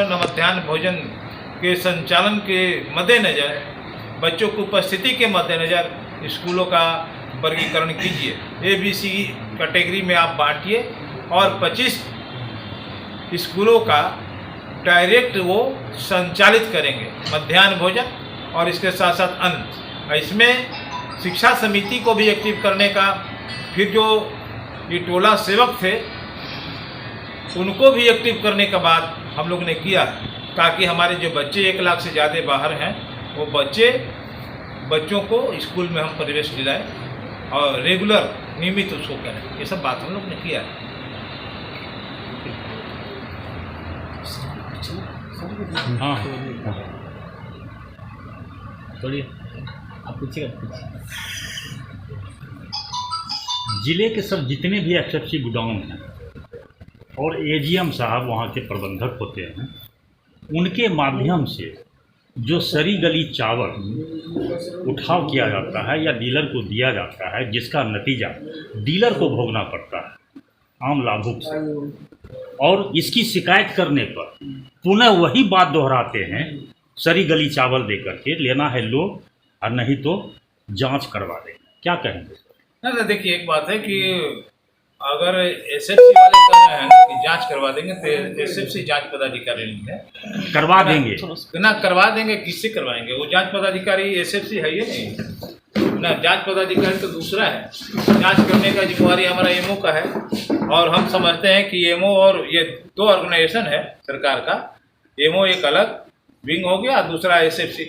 पोषण और मध्याह्न भोजन के संचालन के मद्देनज़र, बच्चों की उपस्थिति के मद्देनज़र स्कूलों का वर्गीकरण कीजिए। ABC कैटेगरी में आप बांटिए और 25 स्कूलों का डायरेक्ट वो संचालित करेंगे मध्याह्न भोजन और इसके साथ साथ अन्न। इसमें शिक्षा समिति को भी एक्टिव करने का, फिर जो ये टोला सेवक थे उनको भी एक्टिव करने के बाद हम लोग ने किया, ताकि हमारे जो बच्चे 1 लाख से ज़्यादा बाहर हैं वो बच्चों को स्कूल में हम प्रवेश दिलाएं और रेगुलर नियमित उसको करें। ये सब बात हम लोग ने किया है। हाँ थोड़ी आप पूछिएगा। जिले के सब जितने भी एफएफसी गोडाउन हैं और एजीएम साहब वहाँ के प्रबंधक होते हैं, उनके माध्यम से जो सरी गली चावल उठाव किया जाता है या डीलर को दिया जाता है, जिसका नतीजा डीलर को भोगना पड़ता है आम लाभुक से, और इसकी शिकायत करने पर पुनः वही बात दोहराते हैं, सरी गली चावल दे करके लेना है लो और नहीं तो जांच करवा देंगे। क्या कहेंगे? ना देखिए, एक बात है कि अगर एसएफसी वाले कह रहे हैं कि जांच करवा देंगे तो एसएफसी जांच पदाधिकारी नहीं है, करवा देंगे ना करवा देंगे, किससे करवाएंगे? वो जांच पदाधिकारी एसएफसी है ये नहीं ना, जांच पदाधिकारी तो दूसरा है। जांच करने का जिम्मेवारी हमारा एमओ का है और हम समझते हैं कि एमओ और ये 2 ऑर्गेनाइजेशन है सरकार का, एमओ एक अलग विंग हो गया, दूसरा एसएफसी।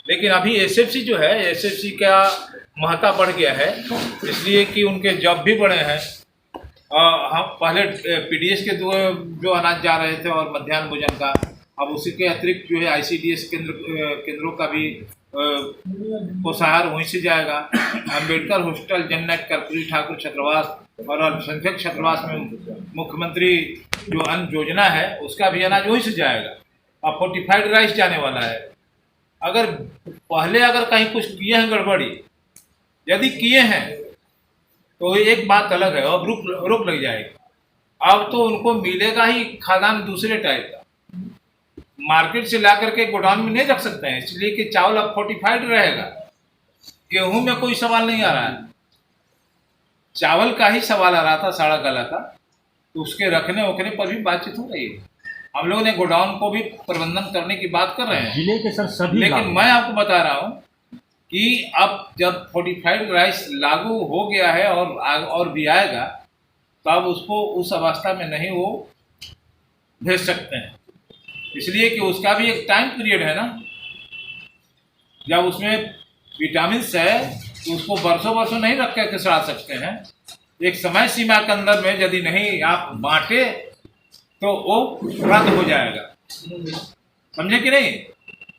लेकिन अभी एसएफसी जो है, एसएफसी का महत्ता बढ़ गया है इसलिए कि उनके जॉब भी बढ़े हैं। हम पहले पीडीएस के जो अनाज जा रहे थे और मध्याह्न भोजन का, अब उसी के अतिरिक्त जो है आईसीडीएस केंद्रों का भी पोषाहार वहीं से जाएगा। अम्बेडकर हॉस्टल, जननायक कर्पूरी ठाकुर छात्रावास और अल्पसंख्यक छात्रावास में मुख्यमंत्री जो अन्न योजना है उसका भी अनाज वहीं से जाएगा और फोर्टिफाइड राइस जाने वाला है। अगर पहले कहीं कुछ किए हैं गड़बड़ी, यदि किए हैं तो एक बात अलग है, अब रुक लग जाएगी। अब तो उनको मिलेगा ही खाद्यान्न दूसरे टाइप का, मार्केट से ला करके गोडाउन में नहीं रख सकते हैं, इसलिए कि चावल अब फोर्टिफाइड रहेगा। गेहूं में कोई सवाल नहीं आ रहा है, चावल का ही सवाल आ रहा था साड़ा गला का, तो उसके रखने वखने पर भी बातचीत हो रही है। हम लोग ने गोडाउन को भी प्रबंधन करने की बात कर रहे हैं जिले के सर सभी, लेकिन मैं आपको बता रहा हूँ कि अब जब फोर्टिफाइड राइस लागू हो गया है और भी आएगा, तब उसको उस अवस्था में नहीं वो भेज सकते हैं, इसलिए कि उसका भी एक टाइम पीरियड है ना। जब उसमें विटामिन है तो उसको बरसों नहीं रख कर सड़ा सकते हैं। एक समय सीमा के अंदर में यदि नहीं आप बांटे तो वो रद्द हो जाएगा, समझे कि नहीं,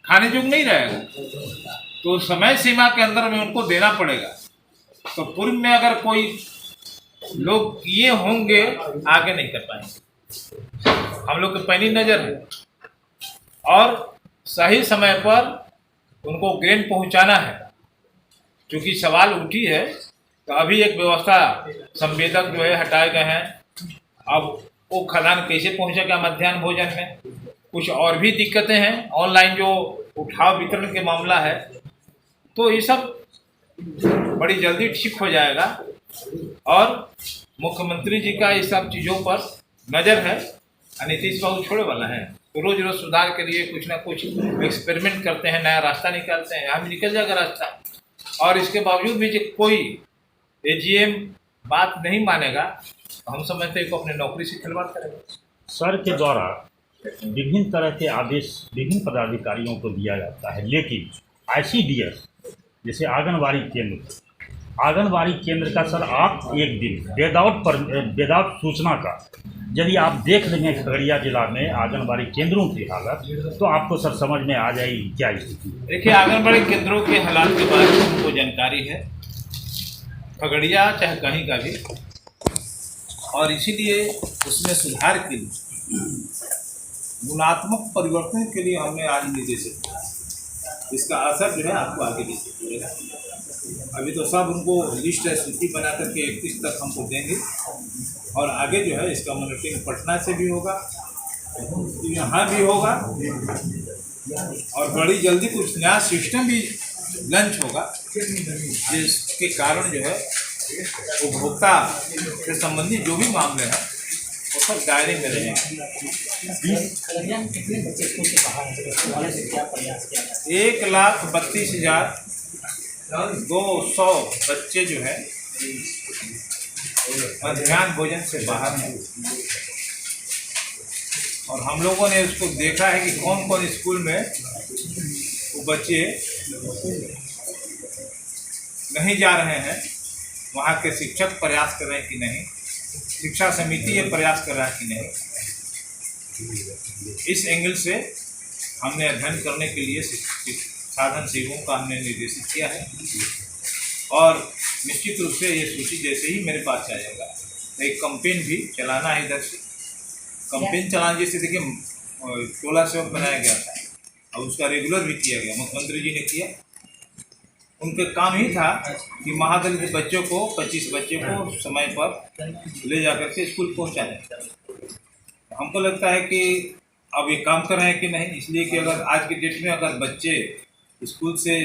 खाने योग्य नहीं रहेगा। तो समय सीमा के अंदर में उनको देना पड़ेगा। तो पूर्व में अगर कोई लोग किए होंगे आगे नहीं कर पाएंगे। हम लोग की पैनी नज़र है और सही समय पर उनको ग्रेन पहुंचाना है। क्योंकि सवाल उठी है तो अभी एक व्यवस्था संवेदक जो है हटाए गए हैं। अब वो खाद्यान्न कैसे पहुंचेगा मध्याह्न भोजन में, कुछ और भी दिक्कतें हैं, ऑनलाइन जो उठाव वितरण के मामला है, तो ये सब बड़ी जल्दी ठीक हो जाएगा। और मुख्यमंत्री जी का ये सब चीज़ों पर नज़र है, नीतीश बाबू छोड़े वाला है, तो रोज रोज सुधार के लिए कुछ ना कुछ एक्सपेरिमेंट करते हैं, नया रास्ता निकालते हैं, हम निकल जाएगा रास्ता। और इसके बावजूद भी जो कोई एजीएम बात नहीं मानेगा तो हम समझते हैं कि अपने नौकरी से खिलवाड़ करेगा। सर के द्वारा विभिन्न तरह के आदेश विभिन्न पदाधिकारियों को दिया जाता है, लेकिन आईसीडीएस जैसे आंगनबाड़ी केंद्र का सर आप एक दिन विदाउट सूचना का यदि आप देख लेंगे खगड़िया जिला में आंगनबाड़ी केंद्रों की हालत, तो आपको सर समझ में आ जाएगी क्या स्थिति। देखिए, आंगनबाड़ी केंद्रों के हालात के बारे में हमको जानकारी है, खगड़िया चाहे कहीं का भी, और इसीलिए उसमें सुधार के लिए, गुणात्मक परिवर्तन के लिए हमने आज निर्देशित किया। इसका असर जो है आपको आगे भी दिखेगा। अभी तो सब उनको लिस्ट है, सूची बना करके 31 तक हमको देंगे और आगे जो है इसका मॉनिटरिंग पटना से भी होगा तो यहाँ भी होगा और बड़ी जल्दी कुछ नया सिस्टम भी लॉन्च होगा, जिसके कारण जो है उपभोक्ता से संबंधित जो भी मामले हैं वो सब दायरे में रहेंगे। कितने बच्चे स्कूल से बाहर हैं? वाले से क्या प्रयास किया जाए? 1,32,200 बच्चे जो है मध्याह्न भोजन से बाहर हैं और हम लोगों ने उसको देखा है कि कौन कौन स्कूल में वो बच्चे नहीं जा रहे हैं, वहाँ के शिक्षक प्रयास कर रहे हैं कि नहीं, शिक्षा समिति ये प्रयास कर रहा है कि नहीं। इस एंगल से हमने अध्ययन करने के लिए साधन सेवकों का हमने निर्देशित किया है और निश्चित रूप से ये सूची जैसे ही मेरे पास आ जाएगा एक कैंपेन भी चलाना है। इधर से कैंपेन चलाने जैसे देखिए टोला सेवक बनाया गया था और उसका रेगुलर भी किया गया, मुख्यमंत्री जी ने किया। उनके काम ही था कि महादलित बच्चों को 25 बच्चों को समय पर ले जाकर के स्कूल पहुँचाने। हमको लगता है कि अब ये काम कर रहे हैं कि नहीं, इसलिए कि अगर आज के डेट में अगर बच्चे स्कूल से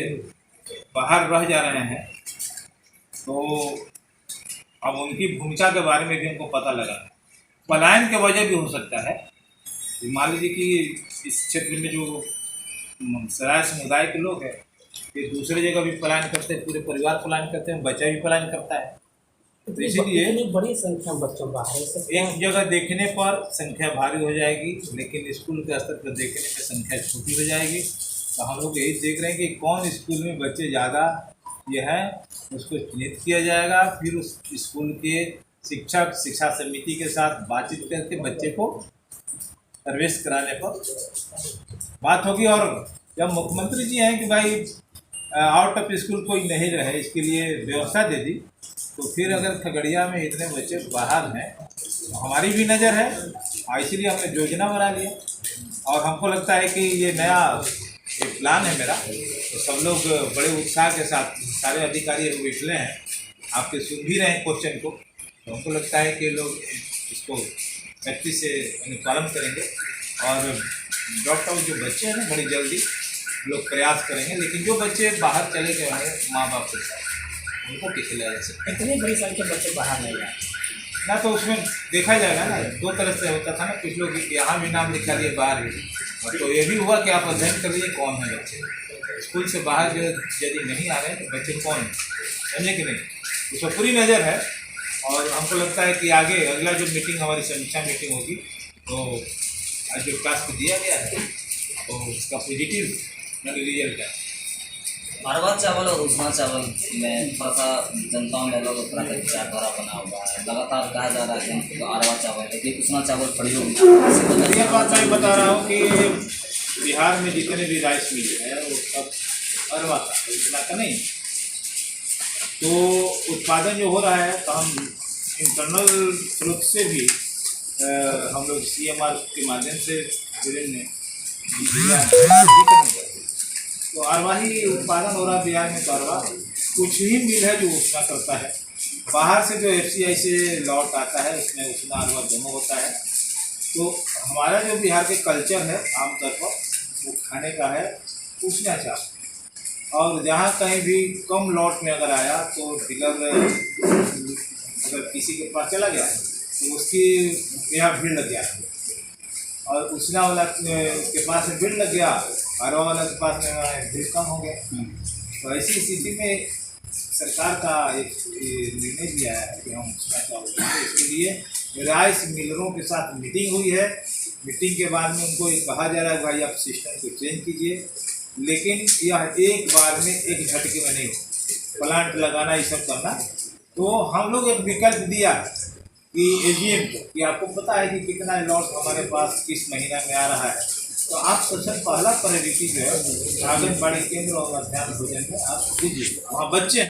बाहर रह जा रहे हैं तो अब उनकी भूमिका के बारे में भी हमको पता लगा। पलायन के वजह भी हो सकता है। मान लीजिए कि इस क्षेत्र में जो सराय समुदाय के लोग हैं ये दूसरे जगह भी पलायन करते हैं, पूरे परिवार पलायन करते हैं, बच्चा भी पलायन करता है। तो इसीलिए इतनी बड़ी संख्या में बच्चों बाहर है, इससे एक जगह देखने पर संख्या भारी हो जाएगी, लेकिन स्कूल के स्तर पर देखने में संख्या छोटी हो जाएगी। तो हम लोग यही देख रहे हैं कि कौन स्कूल में बच्चे ज़्यादा ये हैं उसको चिन्हित किया जाएगा, फिर उस स्कूल के शिक्षक शिक्षा समिति के साथ बातचीत करके बच्चे को प्रवेश कराने पर बात होगी। और जब मुख्यमंत्री जी हैं कि भाई आउट ऑफ स्कूल कोई नहीं रहे, इसके लिए व्यवस्था दे दी, तो फिर अगर खगड़िया में इतने बच्चे बाहर हैं तो हमारी भी नज़र है और इसीलिए हमने योजना बना लिया। और हमको लगता है कि ये नया एक प्लान है मेरा, तो सब लोग बड़े उत्साह के साथ सारे अधिकारी बैठे हैं, आपके सुन भी रहे हैं क्वेश्चन को, तो हमको लगता है कि लोग इसको सख्ती से पालन करेंगे और डॉक्टर जो बच्चे हैं ना बड़ी जल्दी लोग प्रयास करेंगे। लेकिन जो बच्चे बाहर चले गए हैं माँ बाप के साथ उनको कैसे ले जा सकते हैं? इतनी बड़ी संख्या बच्चे बाहर नहीं जाए ना, तो उसमें देखा जाएगा ना, दो तरह से होता था ना, कुछ लोग यहाँ भी नाम लिखा दिए बाहर भी, तो ये भी हुआ कि आप अध्ययन कर लीजिए कौन है बच्चे स्कूल से बाहर जो यदि नहीं आ रहे हैं तो बच्चे कौन है, समझे कि नहीं, उस पर पूरी नज़र है। और हमको लगता है कि आगे अगला जो मीटिंग हमारी समीक्षा मीटिंग होगी तो आज जो टास्क दिया गया है तो उसका पॉजिटिव रिजल्ट है। अरवा चावल और उष्मा चावल में थोड़ा सा जनताओं में लोग तरह का विचारधारा बना हुआ है, लगातार कहा जा रहा है कि हमको अरवा चावल है कि उष्मा चावल खड़ी होगी। ये बात मैं बता रहा हूँ कि बिहार में जितने भी राइस मिल है वो सब अरवा का, उतना का नहीं। तो उत्पादन जो हो रहा है तो हम इंटरनल स्रोत से भी हम लोग CMR के माध्यम से विभिन्न तो अरवा ही उत्पादन हो रहा है बिहार में। तो अरवा कुछ ही मिल है जो उतना करता है, बाहर से जो FCI से लौट आता है उसमें उतना अरवा दोनों होता है। तो हमारा जो बिहार के कल्चर है आमतौर पर वो खाने का है उष्मा चावल, और जहाँ कहीं भी कम लॉट में अगर आया तो डीलर अगर किसी के पास चला गया तो उसकी यहाँ भीड़ लग गया, और उष्णा वाला के पास भीड़ लग गया, अरवा वाला के पास में भीड़ कम हो गया। तो ऐसी स्थिति में सरकार का एक निर्णय लिया है कि हम उष्णा चावल देंगे। इसके लिए राइस मिलरों के साथ मीटिंग हुई है। मीटिंग के बाद में उनको ये कहा जा रहा है भाई आप सिस्टम को चेंज कीजिए, लेकिन यह एक बार में एक झटके में नहीं हो, प्लांट लगाना ये सब करना। तो हम लोग एक विकल्प दिया कि AGM को कि आपको पता है कि कितना लॉट हमारे पास किस महीना में आ रहा है, तो आप सबसे पहला प्रायोरिटी जो है आंगनबाड़ी केंद्र और मध्याह्न भोजन में आप दीजिए, वहाँ बच्चे